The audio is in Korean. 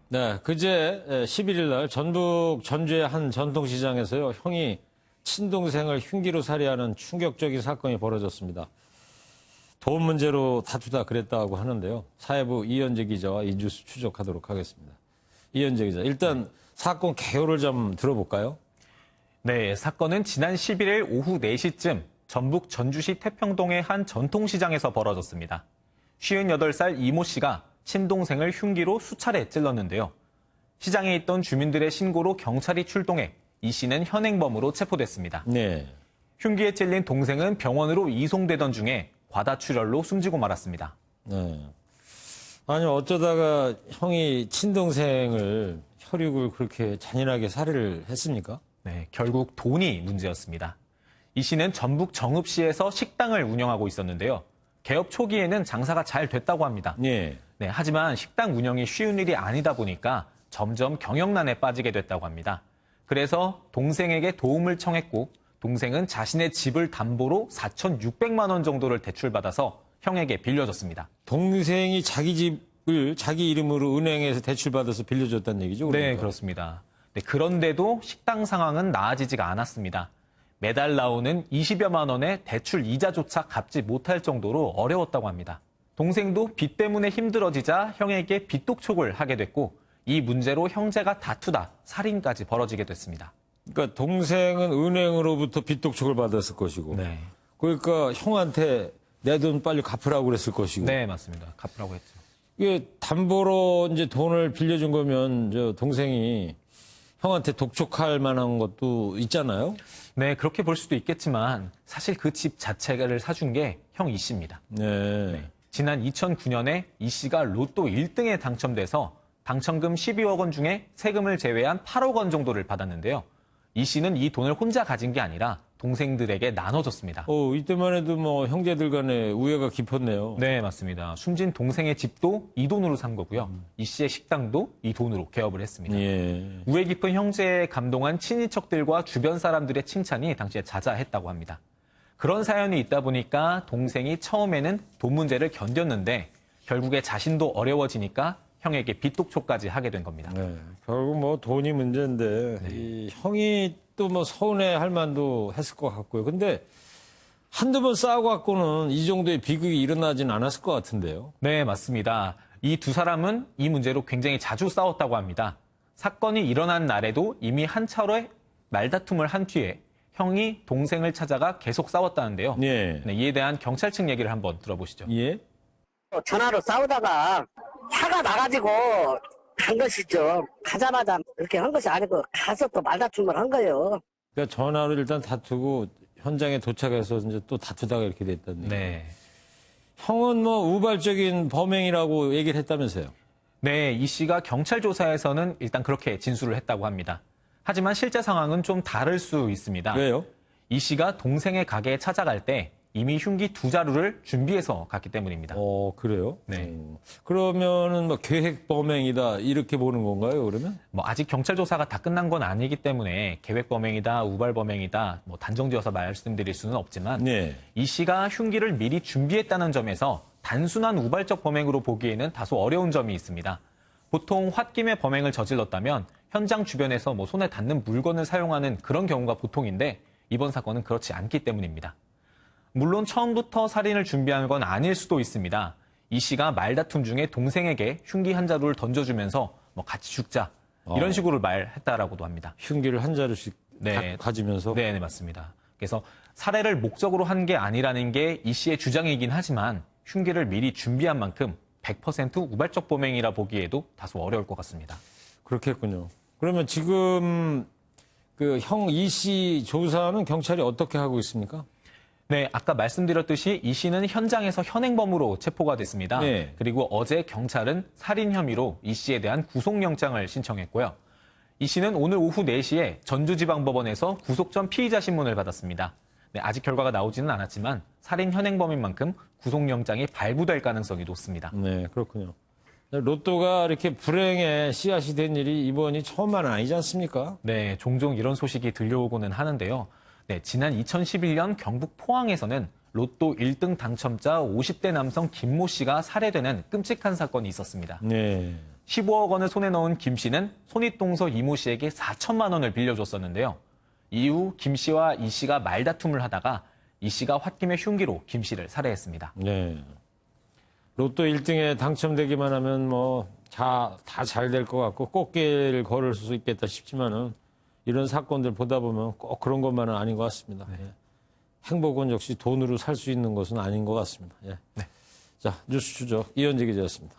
네, 그제 11일 날 전북 전주의 한 전통시장에서요, 형이 친동생을 흉기로 살해하는 충격적인 사건이 벌어졌습니다. 돈 문제로 다투다 그랬다고 하는데요. 사회부 이현재 기자와 이 뉴스 추적하도록 하겠습니다. 이현재 기자, 일단 사건 개요를 좀 들어볼까요? 네, 사건은 지난 11일 오후 4시쯤 전북 전주시 태평동의 한 전통시장에서 벌어졌습니다. 58살 이모 씨가 친동생을 흉기로 수차례 찔렀는데요. 시장에 있던 주민들의 신고로 경찰이 출동해 이 씨는 현행범으로 체포됐습니다. 네. 흉기에 찔린 동생은 병원으로 이송되던 중에 과다출혈로 숨지고 말았습니다. 네. 아니, 어쩌다가 형이 친동생을 혈육을 그렇게 잔인하게 살해를 했습니까? 네, 결국 돈이 문제였습니다. 이 씨는 전북 정읍시에서 식당을 운영하고 있었는데요. 개업 초기에는 장사가 잘 됐다고 합니다. 네. 네, 하지만 식당 운영이 쉬운 일이 아니다 보니까 점점 경영난에 빠지게 됐다고 합니다. 그래서 동생에게 도움을 청했고 동생은 자신의 집을 담보로 4,600만 원 정도를 대출받아서 형에게 빌려줬습니다. 동생이 자기 집을 자기 이름으로 은행에서 대출받아서 빌려줬다는 얘기죠? 그러니까. 네, 그렇습니다. 네, 그런데도 식당 상황은 나아지지가 않았습니다. 매달 나오는 20여만 원의 대출 이자조차 갚지 못할 정도로 어려웠다고 합니다. 동생도 빚 때문에 힘들어지자 형에게 빚독촉을 하게 됐고 이 문제로 형제가 다투다 살인까지 벌어지게 됐습니다. 그러니까 동생은 은행으로부터 빚독촉을 받았을 것이고, 네, 그러니까 형한테 내 돈 빨리 갚으라고 그랬을 것이고, 네 맞습니다. 갚으라고 했죠. 이게 담보로 이제 돈을 빌려준 거면 저 동생이 형한테 독촉할 만한 것도 있잖아요. 네, 그렇게 볼 수도 있겠지만 사실 그 집 자체를 사준 게 형 이 씨입니다. 네. 지난 2009년에 이 씨가 로또 1등에 당첨돼서 당첨금 12억 원 중에 세금을 제외한 8억 원 정도를 받았는데요. 이 씨는 이 돈을 혼자 가진 게 아니라 동생들에게 나눠줬습니다. 이때만 해도 뭐 형제들 간에 우애가 깊었네요. 네, 맞습니다. 숨진 동생의 집도 이 돈으로 산 거고요. 이 씨의 식당도 이 돈으로 개업을 했습니다. 예. 우애 깊은 형제에 감동한 친인척들과 주변 사람들의 칭찬이 당시에 자자했다고 합니다. 그런 사연이 있다 보니까 동생이 처음에는 돈 문제를 견뎠는데 결국에 자신도 어려워지니까 형에게 빚독촉까지 하게 된 겁니다. 네. 결국 뭐 돈이 문제인데, 이 형이 또 뭐 서운해할 만도 했을 것 같고요. 근데 한두 번 싸우고 갖고는 이 정도의 비극이 일어나진 않았을 것 같은데요. 네, 맞습니다. 이 두 사람은 이 문제로 굉장히 자주 싸웠다고 합니다. 사건이 일어난 날에도 이미 한 차례 말다툼을 한 뒤에 형이 동생을 찾아가 계속 싸웠다는데요. 예. 네, 이에 대한 경찰 측 얘기를 한번 들어보시죠. 예. 전화로 싸우다가 화가 나가지고 한 것이죠. 가자마자 이렇게 한 것이 아니고 가서 또 말다툼을 한 거예요. 그러니까 전화로 일단 다투고 현장에 도착해서 이제 또 다투다가 이렇게 됐다는 얘기. 네. 형은 뭐 우발적인 범행이라고 얘기를 했다면서요. 네, 이 씨가 경찰 조사에서는 일단 그렇게 진술을 했다고 합니다. 하지만 실제 상황은 좀 다를 수 있습니다. 왜요? 이 씨가 동생의 가게에 찾아갈 때 이미 흉기 2자루를 준비해서 갔기 때문입니다. 그래요? 네. 그러면은 뭐 계획 범행이다 이렇게 보는 건가요, 그러면? 뭐 아직 경찰 조사가 다 끝난 건 아니기 때문에 계획 범행이다, 우발 범행이다, 뭐 단정지어서 말씀드릴 수는 없지만 네. 이 씨가 흉기를 미리 준비했다는 점에서 단순한 우발적 범행으로 보기에는 다소 어려운 점이 있습니다. 보통 홧김에 범행을 저질렀다면 현장 주변에서 뭐 손에 닿는 물건을 사용하는 그런 경우가 보통인데 이번 사건은 그렇지 않기 때문입니다. 물론 처음부터 살인을 준비한 건 아닐 수도 있습니다. 이 씨가 말다툼 중에 동생에게 흉기 한 자루를 던져주면서 뭐 같이 죽자 이런 식으로 말했다라고도 합니다. 흉기를 한 자루씩 네. 가지면서? 네, 맞습니다. 그래서 살해를 목적으로 한 게 아니라는 게 이 씨의 주장이긴 하지만 흉기를 미리 준비한 만큼 100% 우발적 범행이라 보기에도 다소 어려울 것 같습니다. 그렇겠군요. 그러면 지금 그 형 이 씨 조사는 경찰이 어떻게 하고 있습니까? 네, 아까 말씀드렸듯이 이 씨는 현장에서 현행범으로 체포가 됐습니다. 네. 그리고 어제 경찰은 살인 혐의로 이 씨에 대한 구속영장을 신청했고요. 이 씨는 오늘 오후 4시에 전주지방법원에서 구속 전 피의자 신문을 받았습니다. 네, 아직 결과가 나오지는 않았지만 살인 현행범인 만큼 구속영장이 발부될 가능성이 높습니다. 네, 그렇군요. 로또가 이렇게 불행의 씨앗이 된 일이 이번이 처음만은 아니지 않습니까? 네, 종종 이런 소식이 들려오고는 하는데요. 네, 지난 2011년 경북 포항에서는 로또 1등 당첨자 50대 남성 김모 씨가 살해되는 끔찍한 사건이 있었습니다. 네. 15억 원을 손에 넣은 김 씨는 손윗동서 이모 씨에게 4천만 원을 빌려줬었는데요. 이후 김 씨와 이 씨가 말다툼을 하다가 이 씨가 홧김에 흉기로 김 씨를 살해했습니다. 네. 로또 1등에 당첨되기만 하면 뭐 다 잘 될 것 같고 꽃길 걸을 수 있겠다 싶지만은 이런 사건들 보다 보면 꼭 그런 것만은 아닌 것 같습니다. 예. 행복은 역시 돈으로 살 수 있는 것은 아닌 것 같습니다. 예. 네. 자, 뉴스 추적 이현재 기자였습니다.